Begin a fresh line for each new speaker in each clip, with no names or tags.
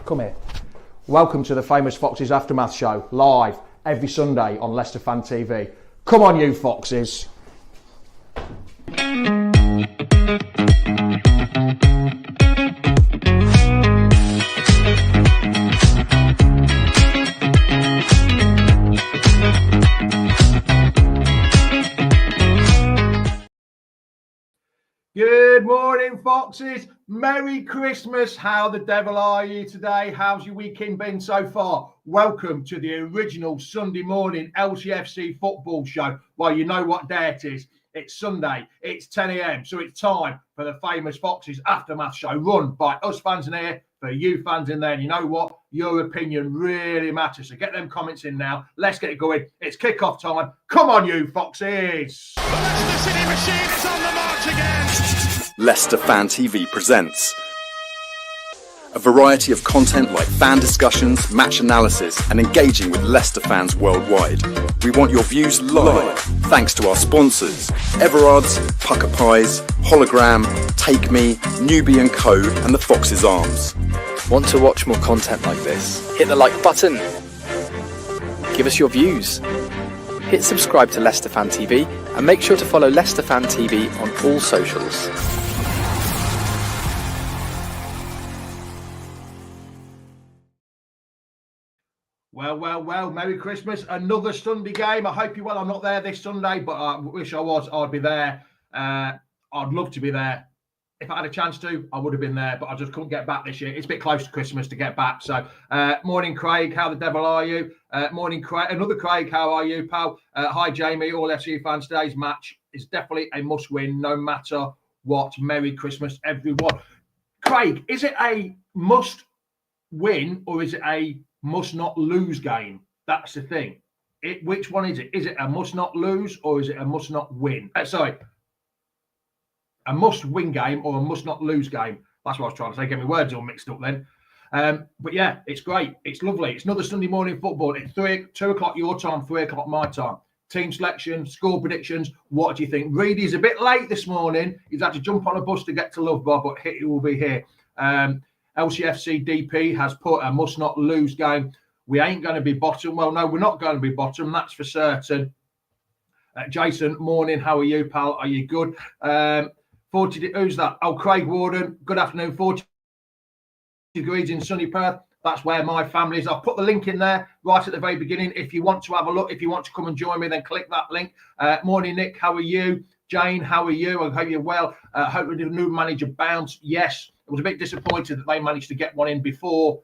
Come here. Welcome to the Famous Foxes Aftermath Show, live every Sunday on Leicester Fan TV. Come on, you Foxes. Good morning, Foxes. Merry Christmas. How the devil are you today? How's your weekend been so far? Welcome to the original Sunday morning LCFC football show. Well, you know what day it is. It's Sunday. It's 10 a.m. So it's time for the Famous Foxes Aftermath Show, run by us fans in here, for you fans in there. And you know what? Your opinion really matters. So get them comments in now. Let's get it going. It's kickoff time. Come on, you Foxes.
The Leicester City machine is on the march again.
Leicester Fan TV presents a variety of content like fan discussions, match analysis, and engaging with Leicester fans worldwide. We want your views live, thanks to our sponsors, Everard's, Pucker Pies, Hologram, Take Me, Newbie & Co, and the Fox's Arms.
Want to watch more content like this? Hit the like button. Give us your views. Hit subscribe to Leicester Fan TV and make sure to follow Leicester Fan TV on all socials.
Well, Merry Christmas. Another Sunday game. I hope you're well. I'm not there this Sunday, but I wish I was. I'd be there. I'd love to be there. If I had a chance to, I would have been there, but I just couldn't get back this year. It's a bit close to Christmas to get back. So, morning, Craig. How the devil are you? Morning, Craig. Another Craig. How are you, pal? Hi, Jamie. All FC fans. Today's match is definitely a must-win, no matter what. Merry Christmas, everyone. Craig, is it a must-win or is it a must-not-lose game? That's the thing. Which one is it? Is it a must-not-lose or is it a must-not-win? A must-win game or a must-not-lose game. That's what I was trying to say. Get my words all mixed up then. But yeah, it's great. It's lovely. It's another Sunday morning football. It's 2 o'clock your time, 3 o'clock my time. Team selection, score predictions. What do you think? Reedy's a bit late this morning. He's had to jump on a bus to get to Loughborough, but he will be here. LCFC DP has put a must-not-lose game. We ain't going to be bottom. Well, no, we're not going to be bottom. That's for certain. Jason, morning. How are you, pal? Are you good? 40. Who's that? Oh, Craig Warden. Good afternoon. 40 degrees in sunny Perth. That's where my family is. I'll put the link in there right at the very beginning. If you want to have a look, if you want to come and join me, then click that link. Morning, Nick. How are you? Jane, how are you? I hope you're well. Hope we did a new manager bounce. Yes. I was a bit disappointed that they managed to get one in before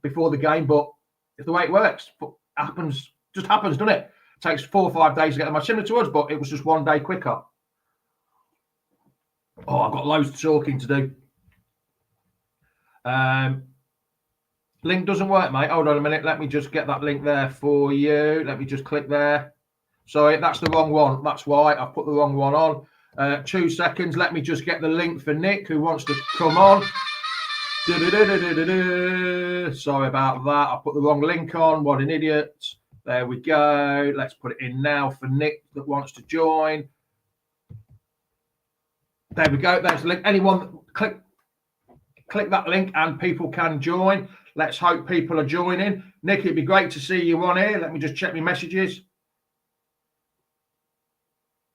the game, but it's the way it works. Just happens, doesn't it? It takes 4 or 5 days to get them. Similar to us, but it was just 1 day quicker. Oh, I've got loads of talking to do. Link doesn't work, mate. Hold on a minute. Let me just get that link there for you. Let me just click there. Sorry, that's the wrong one. That's why I put the wrong one on. 2 seconds. Let me just get the link for Nick, who wants to come on. Sorry about that. I put the wrong link on. What an idiot. There we go. Let's put it in now for Nick that wants to join. There we go. There's the link. Anyone, click that link and people can join. Let's hope people are joining. Nick, it'd be great to see you on here. Let me just check my messages.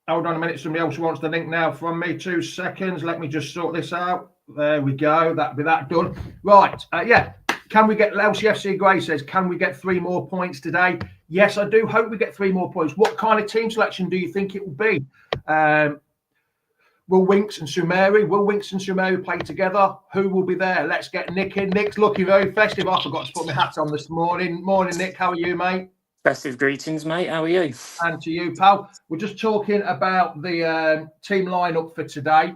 Hold on a minute. Somebody else wants the link now from me. 2 seconds. Let me just sort this out. There we go. That'll be that done. Right. Yeah. Can we get, LCFC Gray says, can we get 3 more points today? Yes, I do hope we get 3 more points. What kind of team selection do you think it will be? Will Winks and Sumeri play together? Who will be there? Let's get Nick in. Nick's looking very festive. I forgot to put my hat on this morning. Morning, Nick. How are you, mate?
Festive greetings, mate. How are you?
And to you, pal. We're just talking about the team lineup for today.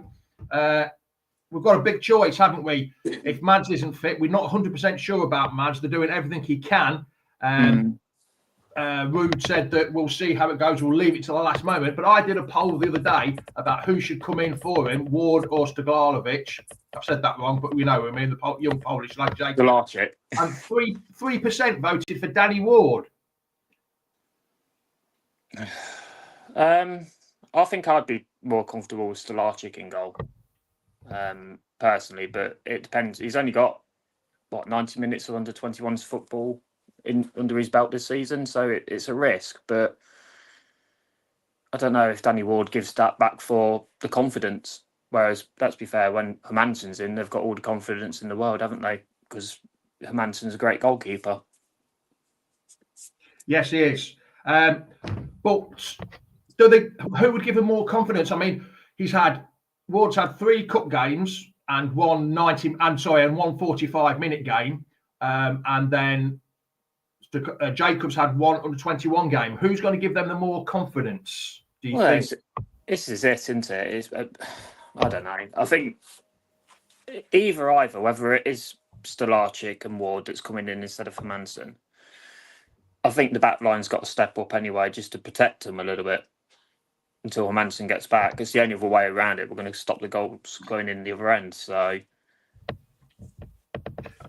We've got a big choice, haven't we? If Mads isn't fit, we're not 100% sure about Mads. They're doing everything he can. Rude said that we'll see how it goes. We'll leave it till the last moment. But I did a poll the other day about who should come in for him, Ward or Stoglalovic. I've said that wrong, but we know him. The young Polish lad, Jake.
Stolarczyk.
And 3% voted for Danny Ward.
I think I'd be more comfortable with Stolarczyk in goal, personally. But it depends. He's only got 90 minutes of under 21s football under his belt this season, so it's a risk. But I don't know if Danny Ward gives that back for the confidence. Whereas, let's be fair, when Hermansen's in, they've got all the confidence in the world, haven't they? Because Hermansen's a great goalkeeper.
Yes, he is. But who would give him more confidence? I mean, Ward's had 3 cup games and one 45-minute game, and then Jacobs had one under 21 game. Who's going to give them the more confidence? Do you think?
This is it, isn't it? I don't know. I think either, whether it is Stolarczyk and Ward that's coming in instead of Hermansen, I think the back line's got to step up anyway, just to protect them a little bit until Hermansen gets back. It's the only other way around it. We're going to stop the goals going in the other end. So,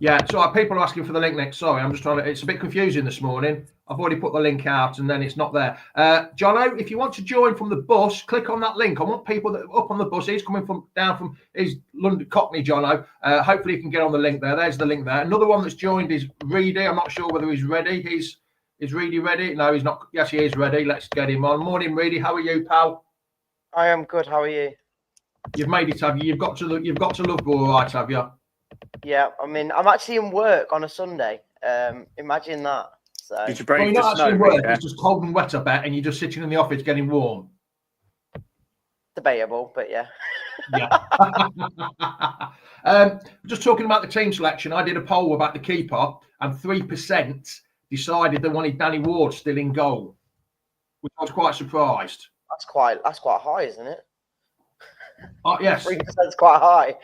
yeah. So people are asking for the link next. Sorry, I'm just trying to. It's a bit confusing this morning. I've already put the link out and then it's not there. Jono, if you want to join from the bus, click on that link. I want people that are up on the bus. He's coming he's London Cockney, Jono. Hopefully you can get on the link there. There's the link there. Another one that's joined is Reedy. I'm not sure whether he's ready. Is Reedy ready? No, he's not. Yes, he is ready. Let's get him on. Morning, Reedy. How are you, pal?
I am good. How are you?
You've made it, have you? You've got to Loughborough, all right, have you?
Yeah, I mean, I'm actually in work on a Sunday. Imagine that. So
did you break
you're
the
not
snow?
actually in work. It's just cold and wet, I bet, and you're just sitting in the office getting warm.
Debatable, but yeah.
Yeah. Just talking about the team selection, I did a poll about the keeper, and 3% decided they wanted Danny Ward still in goal, which I was quite surprised.
That's quite high, isn't it?
Yes,
3% is quite high.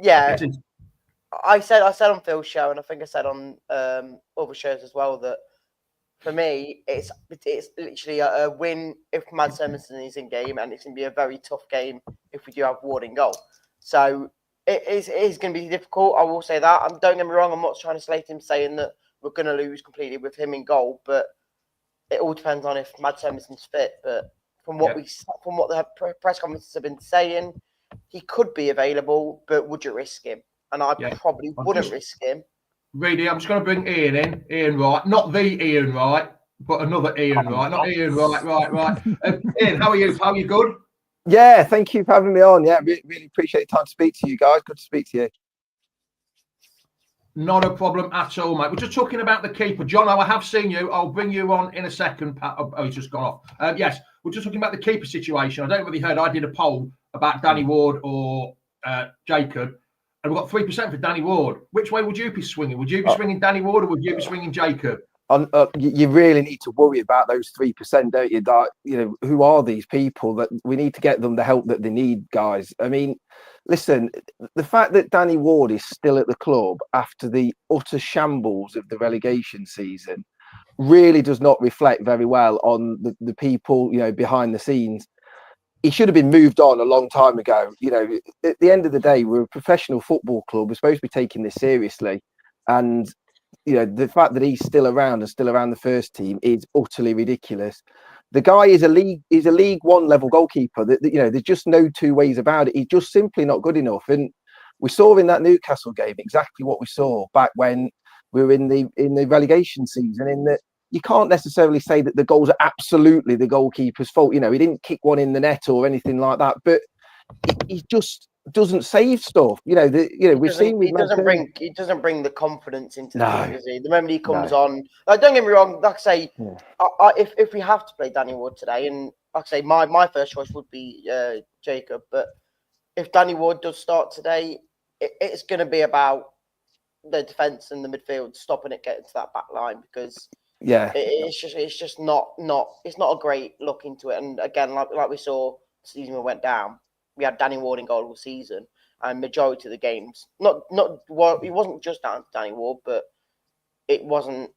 Yeah.
it is.
I said on Phil's show, and I think I said on other shows as well, that for me, it's literally a win if Mads Hermansen is in game, and it's going to be a very tough game if we do have Ward in goal. So it is going to be difficult. I will say that. Don't get me wrong. I'm not trying to slate him saying that we're going to lose completely with him in goal, but it all depends on if Mads Hermansen's fit. But from what the press conferences have been saying, he could be available, but would you risk him? And I probably wouldn't risk him.
Really, I'm just going to bring Ian in. Ian Wright. Not the Ian Wright, but another Ian Wright. Not Ian Wright. Right. Ian, how are you? How are you? Good?
Yeah, thank you for having me on. Yeah, really appreciate the time to speak to you guys. Good to speak to you.
Not a problem at all, mate. We're just talking about the keeper. John, I have seen you. I'll bring you on in a second. Oh, he's just gone off. Yes, we're just talking about the keeper situation. I don't know whether you heard, I did a poll about Danny Ward or Jacob. And we've got 3% for Danny Ward. Which way would you be swinging? Would you be swinging Danny Ward or would you be swinging Jacob?
You really need to worry about those 3%, don't you? That, who are these people? That we need to get them the help that they need, guys. I mean, listen, the fact that Danny Ward is still at the club after the utter shambles of the relegation season really does not reflect very well on the people, behind the scenes. He should have been moved on a long time ago. At the end of the day, we're a professional football club. We're supposed to be taking this seriously. And, the fact that he's still around and still around the first team is utterly ridiculous. The guy is a League One level goalkeeper. There's just no two ways about it. He's just simply not good enough. And we saw in that Newcastle game exactly what we saw back when we were in the relegation season, in that you can't necessarily say that the goals are absolutely the goalkeeper's fault. He didn't kick one in the net or anything like that, but he just doesn't save stuff. We've seen he
doesn't bring the confidence into the game, does he? The moment he comes on, don't get me wrong. Like I say, if we have to play Danny Ward today, and like I say, my first choice would be Jacob, but if Danny Ward does start today, it's going to be about the defence and the midfield stopping it getting to that back line, because it's just not a great look into it. And again, like we saw the season we went down, we had Danny Ward in goal all season, and majority of the games, it wasn't just down to Danny Ward, but it wasn't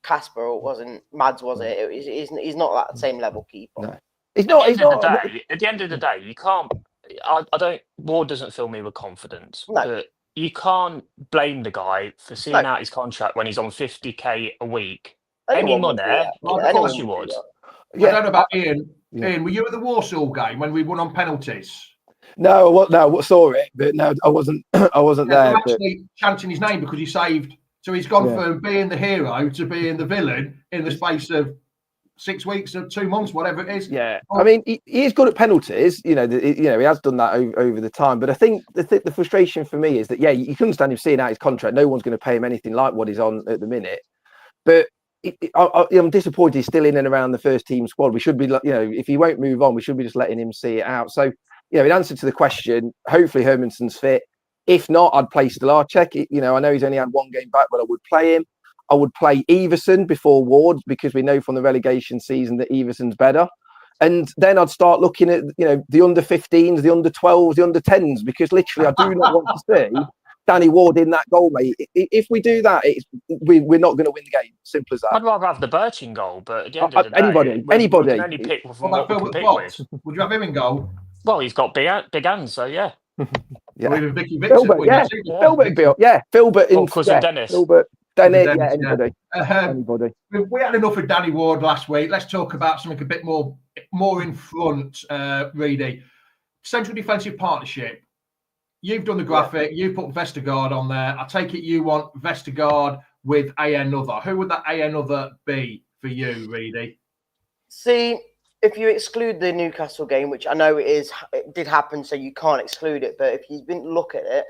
Casper, or it wasn't Mads, was it? He's not that same level keeper.
No. He's not.
At the end of the day, you can't. Ward doesn't fill me with confidence.
No.
But you can't blame the guy for seeing out his contract when he's on 50k a week. Any money, of course you would.
I don't know about Ian. Ian, were you at the Warsaw game when we won on penalties?
No, I saw it, but no, I wasn't. I wasn't
They're
there.
actually chanting his name because he saved. So he's gone from being the hero to being the villain in the space of 6 weeks or 2 months, whatever it is.
Yeah, I mean, he is good at penalties. He has done that over the time. But I think the frustration for me is that you can understand him seeing out his contract. No one's going to pay him anything like what he's on at the minute. But I'm disappointed he's still in and around the first team squad. We should be, if he won't move on, we should be just letting him see it out. So, in answer to the question, hopefully Hermansen's fit. If not, I'd play Stolarczyk. I know he's only had one game back, but I would play him. I would play Everson before Ward because we know from the relegation season that Everson's better. And then I'd start looking at, the under 15s, the under 12s, the under 10s, because literally I do not want to see Danny Ward in that goal, mate. If we do that, we're not going to win the game. Simple as that.
I'd rather have the Birch in goal, but at the end of the day,
anybody.
we can only pick from what we can pick with.
Would you have him in goal?
Well, he's got big hands, so yeah.
Or even Vicky Victor.
Filbert.
Or cousin Dennis.
Filbert. Dennis, anybody. Anybody.
We had enough of Danny Ward last week. Let's talk about something a bit more in front, Reedy. Central Defensive Partnership. You've done the graphic. You put Vestergaard on there. I take it you want Vestergaard with another. Who would that another be for you, Reedy?
See, if you exclude the Newcastle game, which I know it did happen, so you can't exclude it. But if you didn't look at it,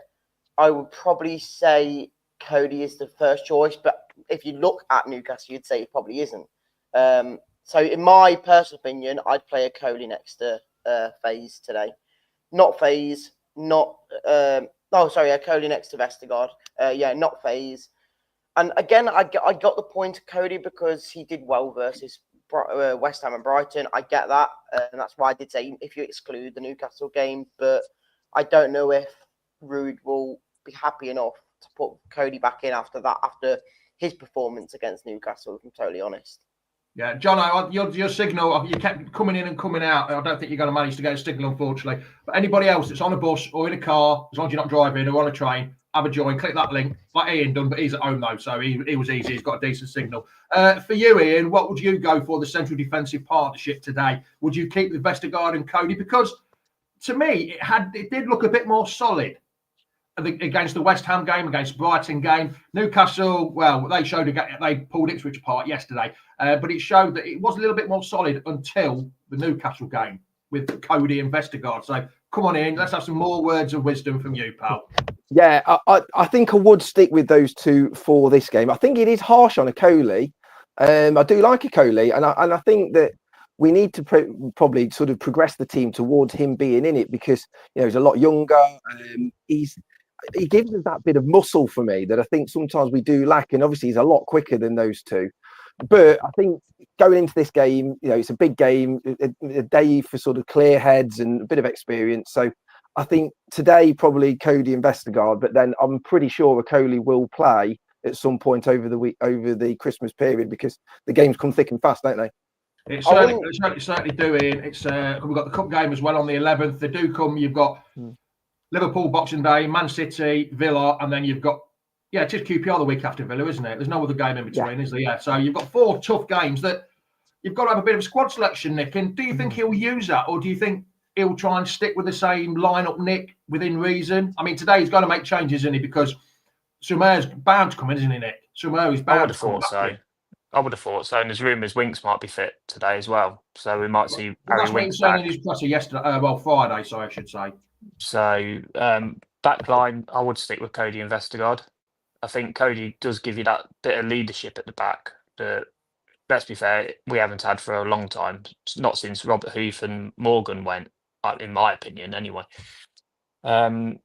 I would probably say Cody is the first choice. But if you look at Newcastle, you'd say it probably isn't. So in my personal opinion, I'd play a Cody next to FaZe today. Not FaZe, a Cody next to Vestergaard. Not FaZe. And again, I got the point of Cody because he did well versus West Ham and Brighton. I get that. And that's why I did say if you exclude the Newcastle game. But I don't know if Rude will be happy enough to put Cody back in after his performance against Newcastle, if I'm totally honest.
Yeah, John, your signal, you kept coming in and coming out. I don't think you're going to manage to get a signal, unfortunately. But anybody else that's on a bus or in a car, as long as you're not driving or on a train, have a join, click that link, like Ian done, but he's at home though, so he was easy. He's got a decent signal. For you, Ian, what would you go for the Central Defensive Partnership today? Would you keep the Vestergaard and Cody? Because to me, it did look a bit more solid against the West Ham game, against Brighton game. Newcastle, well, they pulled Ipswich apart yesterday, but it showed that it was a little bit more solid until the Newcastle game with Cody and Vestergaard. So come on in, let's have some more words of wisdom from you, pal.
Yeah, I think I would stick with those two for this game. I think it is harsh on a Coley. I do like a Coley, and I think that we need to probably sort of progress the team towards him being in it because he's a lot younger. He gives us that bit of muscle for me that I think sometimes we do lack, and obviously he's a lot quicker than those two. But I think going into this game, it's a big game, a day for sort of clear heads and a bit of experience. So I think today probably Cody and Vestergaard, but then I'm pretty sure Coley will play at some point over the week, over the Christmas period, because the games come thick and fast, don't they?
It's certainly doing. We've got the cup game as well on the 11th. They do come. You've got Liverpool Boxing Day, Man City, Villa, and then you've got it is QPR the week after Villa, isn't it? There's no other game in between, is there? Yeah. So you've got 4 tough games that you've got to have a bit of a squad selection, Nick. And do you think he'll use that, or do you think he'll try and stick with the same lineup, Nick, within reason? I mean, today he's going to make changes, isn't he? Because Sumer's bound to come in, isn't he, Nick? Sumer is bound to come back.
I would have thought so. And there's rumours Winks might be fit today as well. So we might see
Harry
Winks
back.
back.
In his presser yesterday, Friday, so I should say.
So back line, I would stick with Cody and Vestergaard. I think Cody does give you that bit of leadership at the back that, let's be fair, we haven't had for a long time. Not since Robert Huth and Morgan went, in my opinion, anyway. He's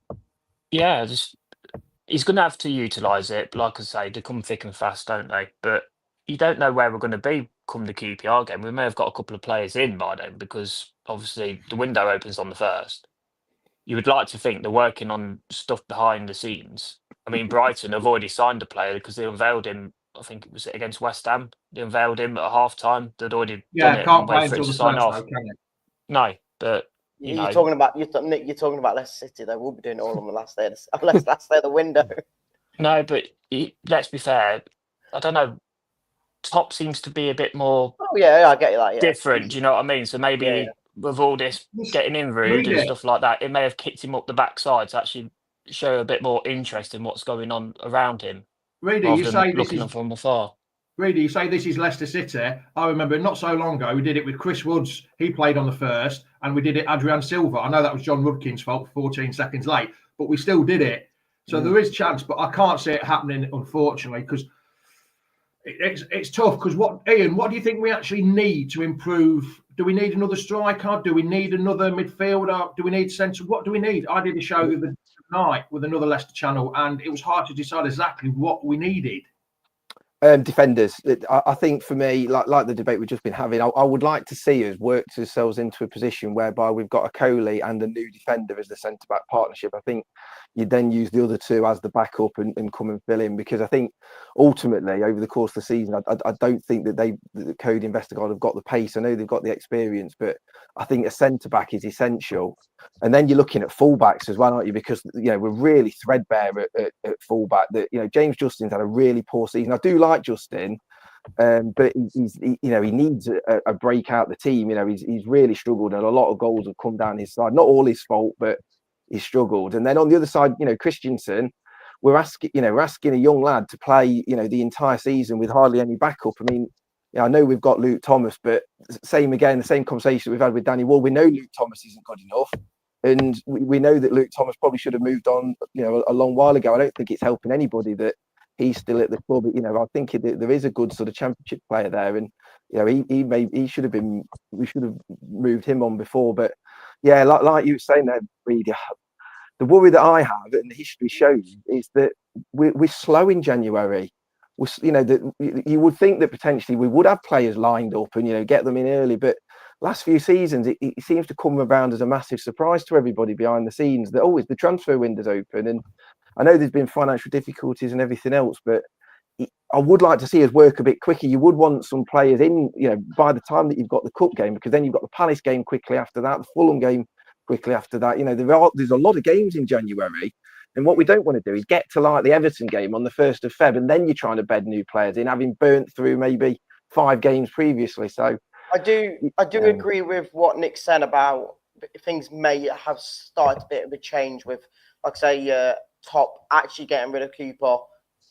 going to have to utilise it. Like I say, they come thick and fast, don't they? But you don't know where we're going to be come the QPR game. We may have got a couple of players in by then because obviously the window opens on the 1st. You would like to think they're working on stuff behind the scenes. I mean, Brighton have already signed a player because they unveiled him. I think it was against West Ham. They unveiled him at half time. They'd already done it.
Can't play until the sign off.
No, but
you're talking about Nick. You're talking about Leicester City. They will be doing it all on the last day of the window.
No, but let's be fair. I don't know. Top seems to be a bit more.
Oh yeah, I get you that. Yeah.
Different. Do you know what I mean? So maybe with all this getting in rude and stuff like that, it may have kicked him up the backside to actually show a bit more interest in what's going on around him.
Reedy,
rather
you
than
say
looking from afar.
Reedy, you say this is Leicester City. I remember not so long ago, we did it with Chris Woods. He played on the first, and we did it Adrian Silva. I know that was John Rudkin's fault, 14 seconds late, but we still did it. So there is chance, but I can't see it happening, unfortunately, because it's tough. Because Ian, what do you think we actually need to improve? Do we need another striker? Do we need another midfielder? Do we need centre? What do we need? I did a show the other night with another Leicester channel, and it was hard to decide exactly what we needed.
Defenders. I think for me, like the debate we've just been having, I would like to see us work ourselves into a position whereby we've got a Coley and a new defender as the centre-back partnership. I think you then use the other two as the backup and come and fill in, because I think ultimately over the course of the season, I don't think that the Cody and Vestergaard have got the pace. I know they've got the experience, but I think a centre-back is essential. And then you're looking at fullbacks as well, aren't you? Because we're really threadbare at fullback. That James Justin's had a really poor season. I do like Justin, but he needs a break out the team. He's really struggled, and a lot of goals have come down his side. Not all his fault, but he's struggled. And then on the other side, Christensen, we're asking a young lad to play, the entire season with hardly any backup. I mean, I know we've got Luke Thomas, but the same conversation we've had with Danny Ward. We know Luke Thomas isn't good enough, and we know that Luke Thomas probably should have moved on, a long while ago. I don't think it's helping anybody that he's still at the club. I think there is a good sort of championship player there, and we should have moved him on before. But yeah, like you were saying there, Reedy, the worry that I have, and the history shows, is that we're slow in January. You would think that potentially we would have players lined up and get them in early, but last few seasons it seems to come around as a massive surprise to everybody behind the scenes that always the transfer window's open. And I know there's been financial difficulties and everything else, but I would like to see us work a bit quicker. You would want some players in, by the time that you've got the cup game, because then you've got the Palace game quickly after that, the Fulham game quickly after that. There's a lot of games in January. And what we don't want to do is get to like the Everton game on the 1st of Feb, and then you're trying to bed new players in, having burnt through maybe 5 games previously. So
I do agree with what Nick said about things may have started a bit of a change with, like say, Top actually getting rid of Cooper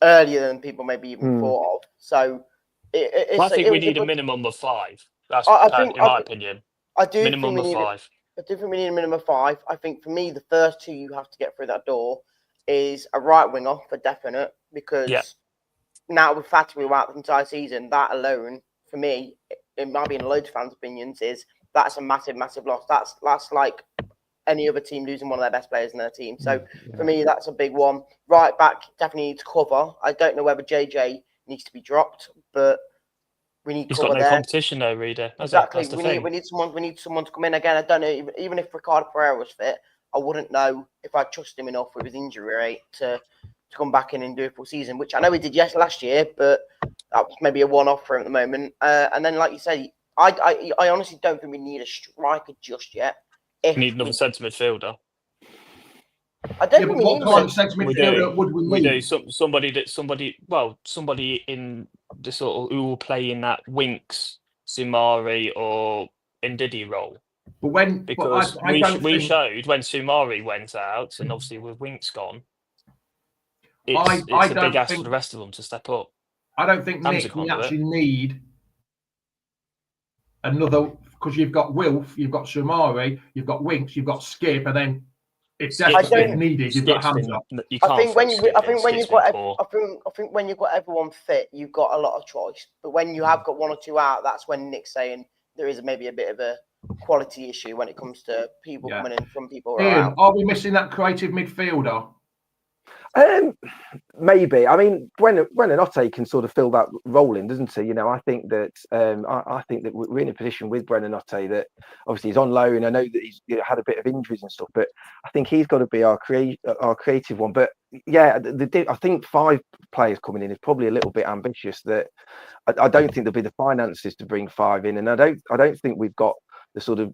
earlier than people maybe even thought of. So
I think we need a minimum of 5. That's in my opinion.
I do
minimum of 5.
I do think we need a minimum of 5. I think for me, the first 2 you have to get through that door is a right winger for definite, because now with Fatty out the entire season, that alone for me, it might be in loads of fans' opinions, that's a massive, massive loss. That's like any other team losing one of their best players in their team. So for me, that's a big one. Right back definitely needs cover. I don't know whether JJ needs to be dropped, but we need cover there. He's got no
competition though, Reader.
Exactly. We need someone to come in again. I don't know, even if Ricardo Pereira was fit, I wouldn't know if I trust him enough with his injury rate to come back in and do a full season, which I know he did last year, but that was maybe a one-off for him at the moment. And then, like you say, I honestly don't think we need a striker just yet.
We need another centre midfielder.
I don't think we need
what kind of centre midfielder would we need?
We do somebody in the sort of who will play in that Winks, Sumari, or Ndidi role.
But
we showed when Sumari went out, and obviously with Winks gone, it's a big ask for the rest of them to step up.
I don't think Nick, we actually need another, because you've got Wilf, you've got Sumari, you've got Winks, you've got Skip, and then if definitely needed, you've got Hamza.
I think when you've got everyone fit, you've got a lot of choice. But when you have got 1 or 2 out, that's when Nick's saying there is maybe a bit of a quality issue when it comes to people coming in from people who are out.
Are we missing that creative midfielder?
Maybe. I mean, when Harte can sort of fill that role in, doesn't he? I think that we're in a position with Brennan Harte that obviously he's on loan. I know that he's had a bit of injuries and stuff, but I think he's got to be our creative one. But yeah, I think 5 players coming in is probably a little bit ambitious. That I don't think there'll be the finances to bring 5 in, and I don't think we've got the sort of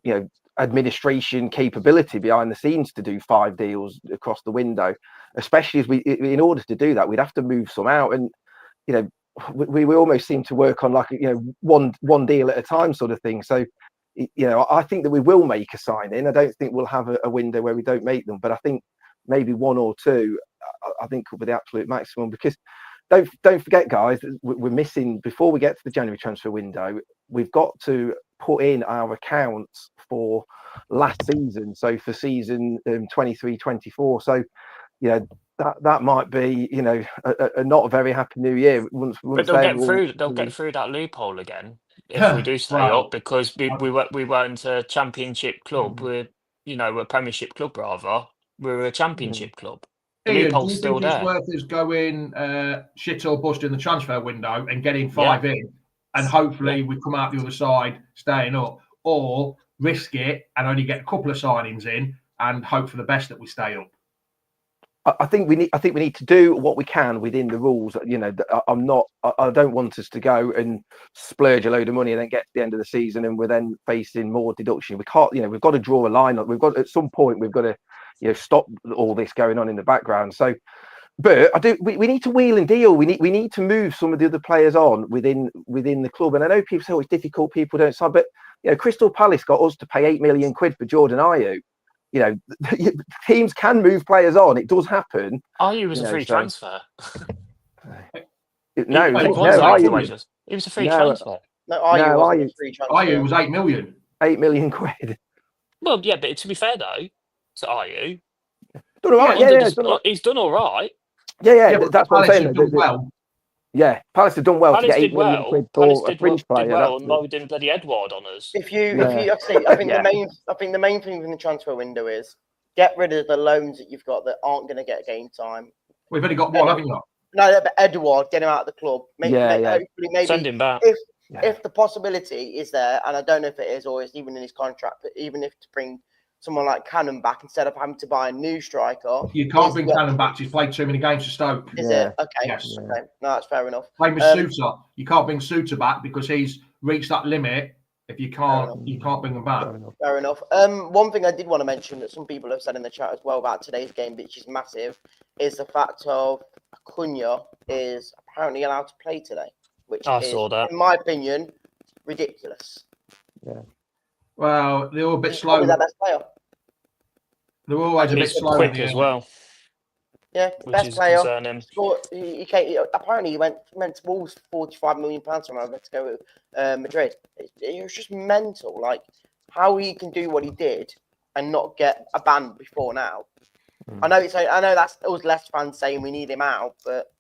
administration capability behind the scenes to do 5 deals across the window, especially as in order to do that, we'd have to move some out. And, we almost seem to work on like, one deal at a time sort of thing. So, I think that we will make a signing. I don't think we'll have a window where we don't make them, but I think maybe one or two, I think will be the absolute maximum, because don't forget, guys, we're missing, before we get to the January transfer window, we've got to put in our accounts for last season, so for season 23-24. So that might be a not a very happy new year.
But they'll get through that loophole again if we do stay up, because we weren't a championship club. We're a Premiership club rather. We're a championship club. The
Ian,
loophole's
do you
still
think
there.
it's worth us going shit or bust in the transfer window and getting 5 in, and hopefully we come out the other side staying up, or risk it and only get a couple of signings in and hope for the best that we stay up?
I think we need to do what we can within the rules. I don't want us to go and splurge a load of money and then get to the end of the season and we're then facing more deduction. We can't. We've got to draw a line. We've got, at some point, we've got to stop all this going on in the background. So, but we need to wheel and deal. We need to move some of the other players on within the club. And I know people say, oh, it's difficult, people don't sign, but Crystal Palace got us to pay £8 million for Jordan Ayew. Teams can move players on. It does happen.
Ayew was a free transfer.
He was
a free transfer.
No, Ayew was a free transfer.
Ayew was £8 million.
£8 million.
Well, yeah, but to be fair though, to Ayew,
done all right.
He's done all right.
Yeah, that's what I'm saying.
Well.
Yeah, Palace have done well
Palace
to get £8 million for a fringe player.
And loaded in bloody Edward on us.
I think the main thing in the transfer window is get rid of the loans that you've got that aren't going to get game time.
We've only got one, haven't we?
No, but Edward, get him out of the club. Maybe
send him back.
If the possibility is there, and I don't know if it is or it's even in his contract, but even if to bring someone like Cannon back instead of having to buy a new striker.
You can't bring Cannon back. He's played too many games for Stoke.
Is it? Okay.
Yes.
Okay. No, that's fair enough.
Same with Suter. You can't bring Suter back because he's reached that limit. If you can't bring him back.
Fair enough. One thing I did want to mention that some people have said in the chat as well about today's game, which is massive, is the fact of Acuna is apparently allowed to play today, which
saw that.
In my opinion, ridiculous.
Yeah.
Well, they're all a bit slow.
Their best player.
They're always a bit slow.
Quick as well.
Yeah,
which
best
is
player.
Concerning.
Apparently, he went to Wolves £45 million from over to go with Madrid. It was just mental. Like how he can do what he did and not get a ban before now. I know that's all Leicester fans saying we need him out, but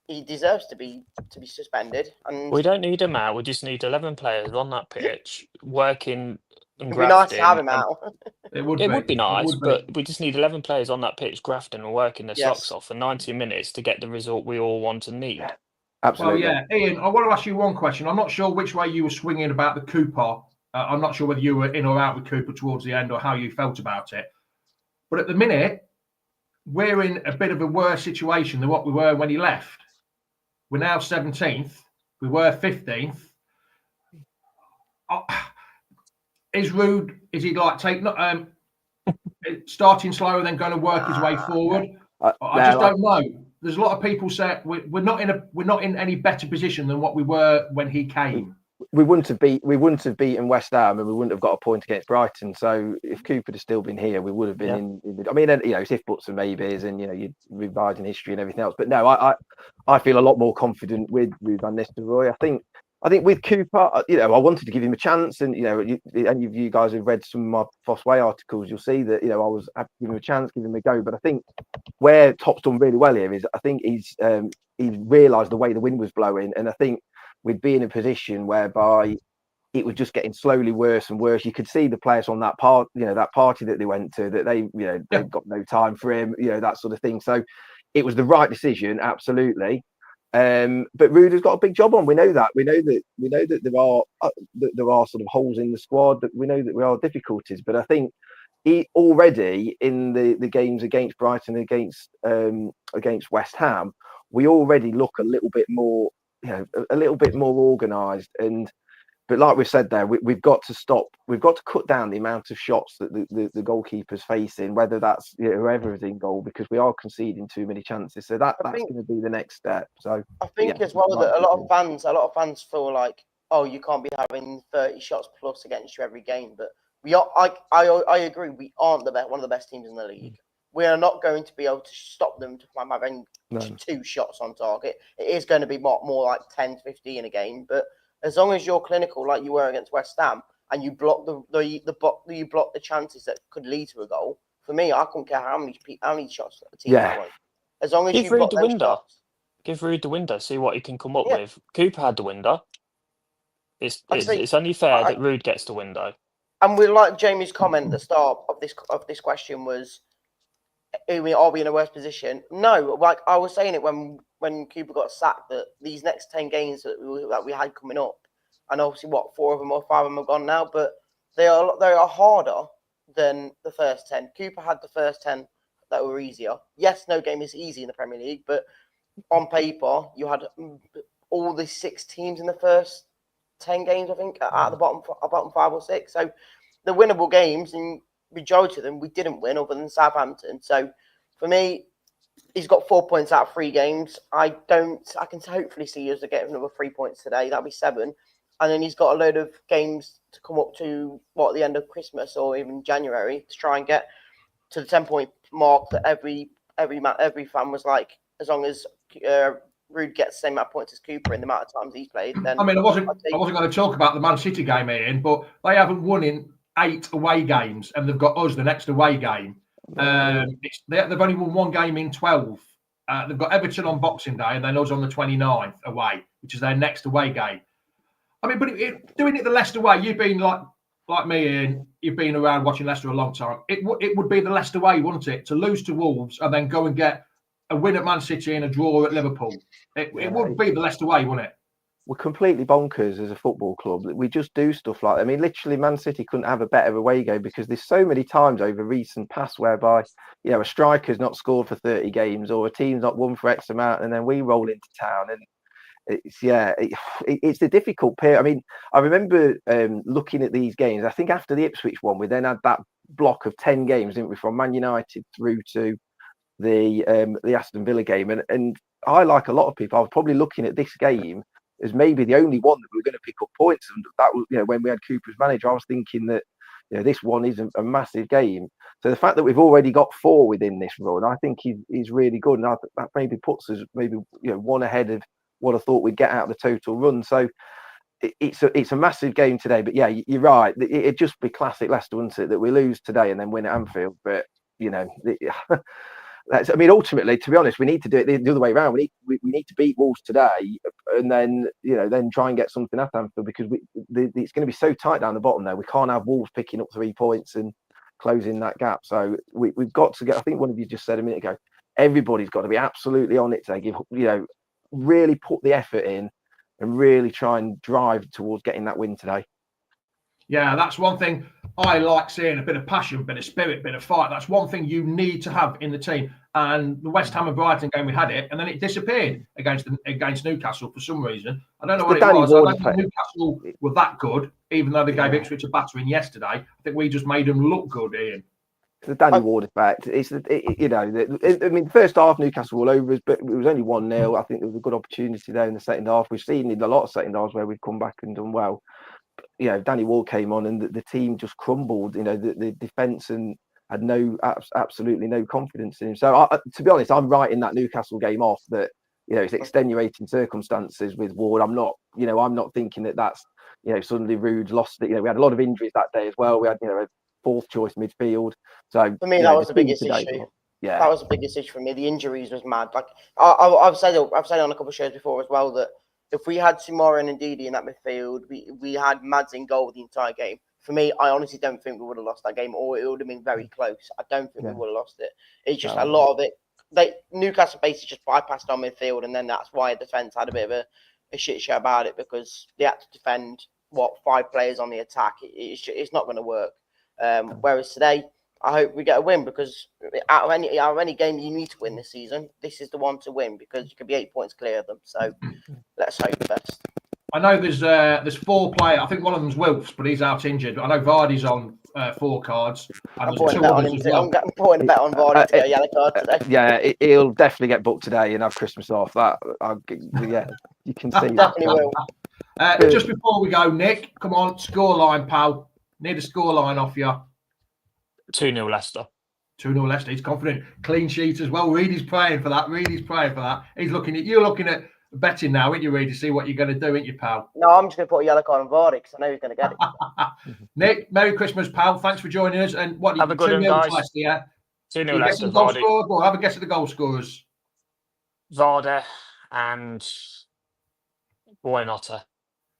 he deserves to be suspended. And
we don't need him out. We just need 11 players on that pitch working.
It'd be nice to have him out.
It would be
nice, but we just need 11 players on that pitch grafting and working their socks off for 90 minutes to get the result we all want and need.
Absolutely.
Well, Ian, I want to ask you one question. I'm not sure which way you were swinging about the Cooper. I'm not sure whether you were in or out with Cooper towards the end or how you felt about it. But at the minute, we're in a bit of a worse situation than what we were when he left. We're now 17th. We were 15th. Is he like starting slow and then going to work his way forward? I just don't know. There's a lot of people say we're not in any better position than what we were when he came.
We wouldn't have beaten West Ham and we wouldn't have got a point against Brighton. So if Cooper had still been here, we would have been in I mean, it's if buts and maybes and you're revising history and everything else. But no, I feel a lot more confident with Van Nistelrooy. I think with Cooper, I wanted to give him a chance, and any of you guys who've read some of my Foss Way articles, you'll see that I was happy to give him a chance, give him a go. But I think where Top's done really well here is I think he's realised the way the wind was blowing, and I think we'd be in a position whereby it was just getting slowly worse and worse. You could see the players on that that party that they went to, that they've got no time for him, that sort of thing. So it was the right decision, absolutely. But Rudi's got a big job on. We know that. We know that there are sort of holes in the squad. That we know that there are difficulties. But I think he already in the games against Brighton, against West Ham, we already look a little bit more, a little bit more organised. But like we've said there, we've got to stop. We've got to cut down the amount of shots that the goalkeeper's facing, whether that's whoever is in goal, because we are conceding too many chances. So that's going to be the next step. So
I think as well that a lot of fans feel like oh, you can't be having 30 shots plus against you every game. But we are. I agree. We aren't one of the best teams in the league. We are not going to be able to stop them from having 2 shots on target. It is going to be more like 10 to 15 a game. But as long as you're clinical, like you were against West Ham, and you block you block the chances that could lead to a goal. For me, I couldn't care how many shots a team won. As long as you block those shots.
Give Rude the window, see what he can come up with. Cooper had the window. It's only fair that Rude gets the window.
And we like Jamie's comment at the start of this question was, are we in a worse position? No, like I was saying it when Cooper got sacked, that these next 10 games that we had coming up, and obviously 4 of them or 5 of them have gone now, but they are harder than the first 10. Cooper had the first 10 that were easier. Yes, no game is easy in the Premier League, but on paper you had all the 6 teams in the first 10 games, I think, at the bottom 5 or 6. So the winnable games, and majority of them we didn't win, other than Southampton. So for me, he's got 4 points out of 3 games. I can hopefully see us to get another 3 points today. That'll be 7. And then he's got a load of games to come up to the end of Christmas or even January to try and get to the 10-point mark that every fan was like, as long as Rude gets the same amount of points as Cooper in the amount of times he's played. Then
I mean, I wasn't going to talk about the Man City game, Ian, but they haven't won in 8 away games, and they've got us the next away game. They've only won 1 game in 12. They've got Everton on Boxing Day, and then us on the 29th away, which is their next away game. I mean, but doing it the Leicester way, you've been like me, Ian, you've been around watching Leicester a long time. It would be the Leicester way, wouldn't it? To lose to Wolves and then go and get a win at Man City and a draw at Liverpool. It would be the Leicester way, wouldn't it?
We're completely bonkers as a football club. We just do stuff like that. I mean, literally, Man City couldn't have a better away game because there's so many times over recent past whereby, a striker's not scored for 30 games or a team's not won for X amount, and then we roll into town. And it's the difficult period. I mean, I remember looking at these games. I think after the Ipswich one, we then had that block of 10 games, didn't we, from Man United through to the Aston Villa game. And I, like a lot of people, I was probably looking at this game as maybe the only one that we were going to pick up points. And that was, when we had Cooper as manager, I was thinking that this one is a massive game. So the fact that we've already got 4 within this run, I think is really good, and that maybe puts us one ahead of what I thought we'd get out of the total run. So it's a massive game today. But yeah, you're right. It'd just be classic Leicester, wouldn't it, that we lose today and then win at Anfield. But I mean, ultimately, to be honest, we need to do it the other way around. We need to beat Wolves today, and then then try and get something at Anfield, because it's going to be so tight down the bottom there. We can't have Wolves picking up 3 points and closing that gap. So we've got to get. I think one of you just said a minute ago, everybody's got to be absolutely on it today. Really put the effort in and really try and drive towards getting that win today.
Yeah, that's one thing I like seeing, a bit of passion, bit of spirit, bit of fight. That's one thing you need to have in the team. And the West Ham and Brighton game, we had it, and then it disappeared against Newcastle for some reason. I don't know what it was. I don't think Newcastle were that good, even though they gave Ipswich a battering yesterday. I think we just made them look good, Ian.
The Danny Ward effect. I mean, the first half Newcastle were over us, but it was only 1-0. I think there was a good opportunity there in the second half. We've seen in a lot of second halves where we've come back and done well. But, Danny Ward came on and the team just crumbled. The defence and had absolutely no confidence in him. So to be honest, I'm writing that Newcastle game off. That it's extenuating circumstances with Ward. I'm not thinking that's suddenly Rude's lost it. We had a lot of injuries that day as well. We had a 4th choice midfield. So
for me, that was the biggest issue. Yeah, that was the biggest issue for me. The injuries was mad. Like I've said on a couple of shows before as well that if we had Tomori and Ndidi in that midfield, we had Mads in goal the entire game. For me, I honestly don't think we would have lost that game, or it would have been very close. I don't think we would have lost it. It's just a lot of it. Newcastle basically just bypassed our midfield, and then that's why the defence had a bit of a shit show about it, because they had to defend 5 players on the attack. It's not going to work. Whereas today, I hope we get a win, because out of any game you need to win this season, this is the one to win, because you could be 8 points clear of them. So let's hope the best.
I know there's 4 players. I think one of them's Wilfs, but he's out injured. I know Vardy's on 4 cards. And
I'm putting a bet on Vardy to get a yellow card today.
Yeah, he'll definitely get booked today and have Christmas off. You can see.
Definitely will.
Just before we go, Nick, come on, scoreline, pal. Need a scoreline off you.
2-0 Leicester.
2-0 Leicester. He's confident. Clean sheet as well. Reedy's praying for that. He's looking at you, looking at betting now, aren't you, Reedy? See what you're going to do, ain't you, pal?
No, I'm just going to put a yellow card on Vardy because I know he's going to get it.
Nick, Merry Christmas, pal. Thanks for joining us. And what?
Have a good one, guys.
Leicester, yeah?
2-0 Leicester.
Vardy. Well, have a guess at the goal scorers.
Vardy and Buenotta.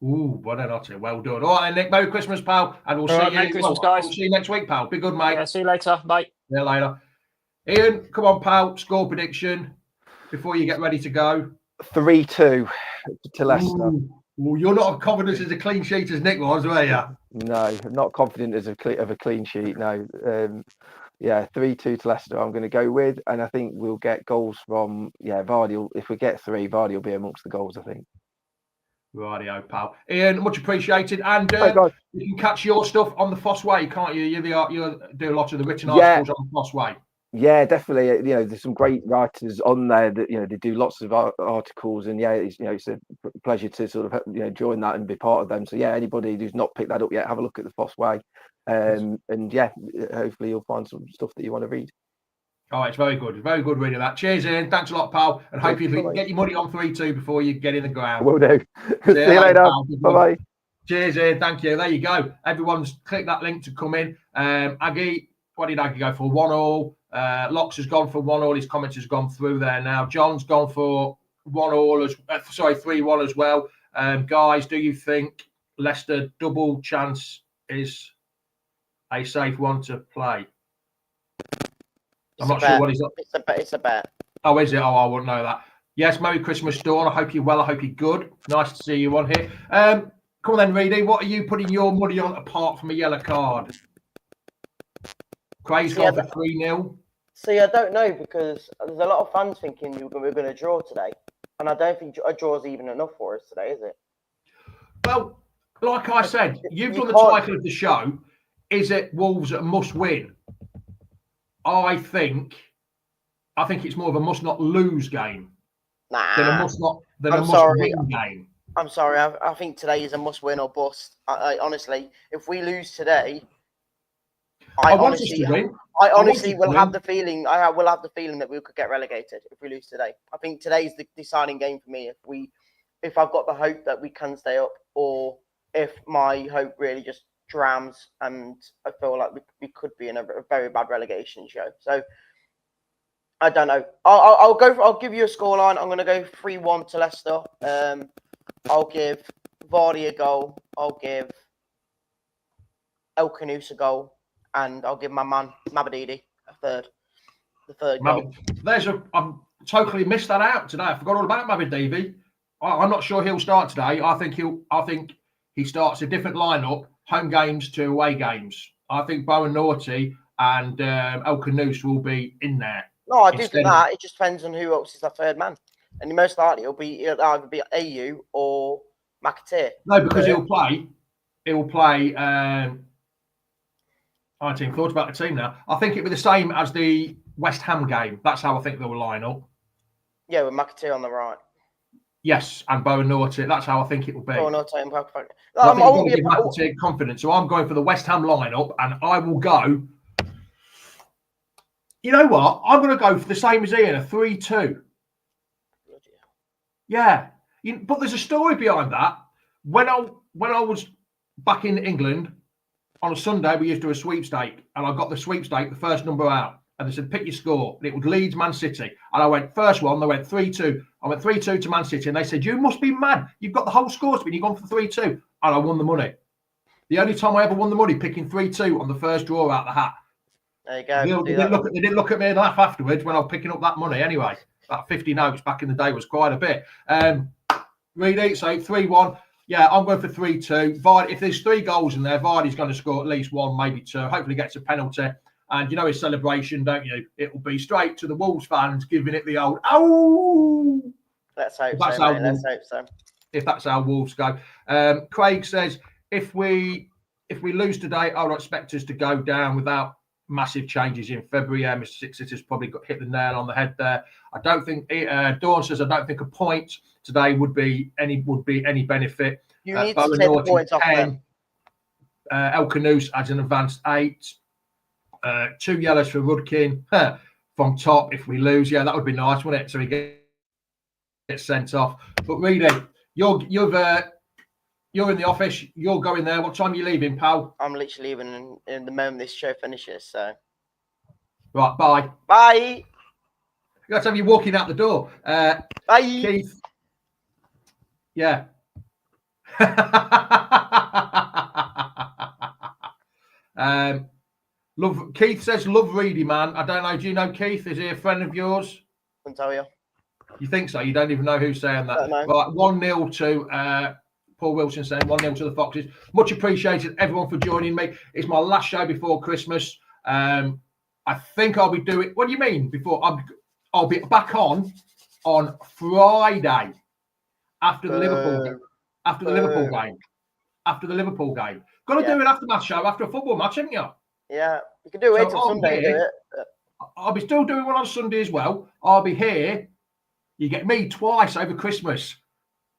Ooh, Buenotta. Well done. All right, then, Nick. Merry Christmas, pal. And we'll see you.
Merry Christmas, guys.
We'll see you next week, pal. Be good, mate.
Yeah, see you later. Bye.
See you later. Ian, come on, pal. Score prediction before you get ready to go.
3-2 to Leicester.
Ooh, you're not as confident as a clean sheet as Nick was, were you?
No, I'm not confident of a clean sheet. No. 3-2 to Leicester. I'm going to go with, and I think we'll get goals from Vardy. If we get 3, Vardy will be amongst the goals, I think.
Rightio, pal. Ian, much appreciated. And you can catch your stuff on the Foss Way, can't you? You do a lot of the written articles on the Foss Way.
Yeah, definitely. There's some great writers on there that they do lots of articles, and it's a pleasure to sort of join that and be part of them. So anybody who's not picked that up yet, have a look at the Foss Way, and hopefully you'll find some stuff that you want to read.
Oh, it's very good. Very good reading that. Cheers, Ian. Thanks a lot, pal. And hope you get your money on 3-2 before you get in the ground.
Will do. See you later. Bye-bye.
Cheers, Ian. Thank you. There you go. Everyone's clicked that link to come in. Aggie, what did Aggie go for? 1-1. Locks has gone for 1-1. His comments has gone through there now. John's gone for 3-1 as well. Guys, do you think Leicester double chance is a safe one to play? I'm not sure what he's up.
It's a bet.
Oh, is it? Oh, I wouldn't know that. Yes, Merry Christmas, Dawn. I hope you're well. I hope you're good. Nice to see you on here. Come on then, Reedy. What are you putting your money on apart from a yellow card? Craig's gone for 3-0.
See, I don't know because there's a lot of fans thinking we're going to draw today. And I don't think a draw is even enough for us today, is it?
Well, like I said, you've done the title of the show. Is it Wolves a must win? I think it's more of a must not lose game than a must win game.
I'm sorry. I think today is a must win or bust. I honestly, if we lose today, I honestly will have the feeling. I will have the feeling that we could get relegated if we lose today. I think today is the deciding game for me. If I've got the hope that we can stay up, or if my hope really just drams and I feel like we could be in a very bad relegation show. So I don't know. I'll give you a scoreline. I'm going to go 3-1 to Leicester. I'll give Vardy a goal. I'll give El Canus a goal, and I'll give my man Mabadidi the third goal.
I've totally missed that out today. I forgot all about Mabadidi. I'm not sure he'll start today. I think he starts a different lineup. Home games to away games. I think Buenotta and El Canus will be in there.
No, I do think that. It just depends on who else is the third man. And most likely it'll either be AU or McAteer.
No, because he'll play. I haven't even thought about the team now. I think it'll be the same as the West Ham game. That's how I think they'll line up.
Yeah, with McAteer on the right.
Yes, and Buenotta. That's how I think it will be.
Buenotta and McAteer.
I think you've got to give McAteer confidence. So I'm going for the West Ham lineup, and I will go. You know what? I'm going to go for the same as Ian, a 3-2. Yeah, but there's a story behind that. When I was back in England on a Sunday, we used to do a sweepstake, and I got the sweepstake, the first number out. And they said, pick your score. And it was Leeds, Man City. And I went, first one, they went 3-2. I went 3-2 to Man City. And they said, you must be mad. You've got the whole scores, but you've gone for 3-2. And I won the money. The only time I ever won the money, picking 3-2 on the first draw out the hat.
There you go.
They didn't look at me and laugh afterwards when I was picking up that money anyway. That 50 notes back in the day was quite a bit. Reedy, so 3-1. Yeah, I'm going for 3-2. Vardy, if there's 3 goals in there, Vardy's going to score at least 1, maybe 2. Hopefully gets a penalty. And you know his celebration, don't you? It will be straight to the Wolves fans giving it the old, oh!
Let's hope so, mate. Let's hope so.
If that's how Wolves go. Craig says, if we lose today, I'll expect us to go down without massive changes in February. Yeah, Mr. Sixers has probably hit the nail on the head there. I don't think, Dawn says, I don't think a point today would be any benefit.
You need to
Bowen
take the
Norton,
points off
10.
them.
El Canouse adds an advanced 8. 2 yellows for Rudkin from top if we lose. Yeah, that would be nice, wouldn't it? So he gets sent off. But Reedy, you're in the office. You're going there. What time are you leaving, pal?
I'm literally leaving in the moment this show finishes. So
Right, bye.
bye.
You got to have you walking out the door.
Bye.
Keith. Yeah. Keith says, love Reedy, man. I don't know. Do you know Keith? Is he a friend of yours?
I'll tell you.
You think so? You don't even know who's saying that.
Don't know.
Right, 1-0 to Paul Wilson saying 1-0 to the Foxes. Much appreciated, everyone, for joining me. It's my last show before Christmas. I think I'll be doing. What do you mean? Before I'll be back on Friday after the Liverpool game. After the Liverpool game. Got to do an aftermath show after a football match, haven't you?
Yeah, you can do it
So
till Sunday. Do it.
I'll be still doing one on Sunday as well. I'll be here. You get me twice over Christmas.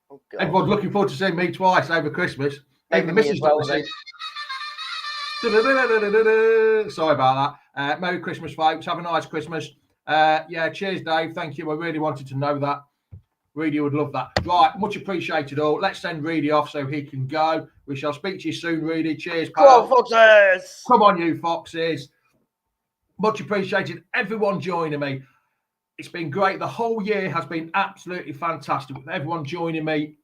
Oh, God.
Everyone's looking forward to seeing me twice over Christmas.
Maybe
Even
me
the missus
as well,
doesn't see. Sorry about that. Merry Christmas, folks. Have a nice Christmas. Yeah, cheers, Dave. Thank you. I really wanted to know that. Reedy would love that. Right, much appreciated all. Let's send Reedy off so he can go. We shall speak to you soon, Reedy. Cheers, pal.
Come on, Foxes.
Come on, you Foxes. Much appreciated. Everyone joining me. It's been great. The whole year has been absolutely fantastic with everyone joining me.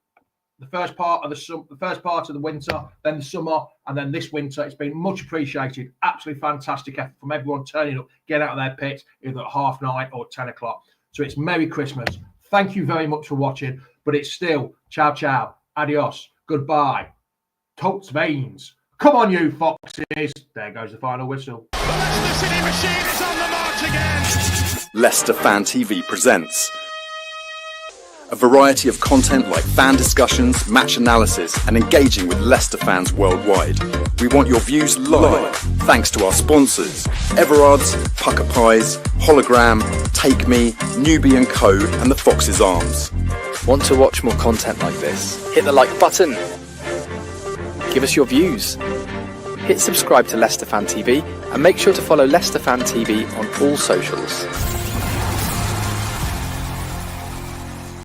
The first part of the winter, then the summer, and then this winter. It's been much appreciated. Absolutely fantastic effort from everyone turning up, getting out of their pits either at 9:30 or 10 o'clock. So it's Merry Christmas. Thank you very much for watching, but it's still ciao, ciao, adios, goodbye, totes veins. Come on, you Foxes. There goes the final whistle.
The Leicester City machine is on the march again.
Leicester Fan TV presents a variety of content like fan discussions, match analysis, and engaging with Leicester fans worldwide. We want your views live, thanks to our sponsors, Everard's, Pucker Pies, Hologram, Take Me, Newbie & Co, and the Fox's Arms.
Want to watch more content like this? Hit the like button. Give us your views. Hit subscribe to Leicester Fan TV and make sure to follow Leicester Fan TV on all socials.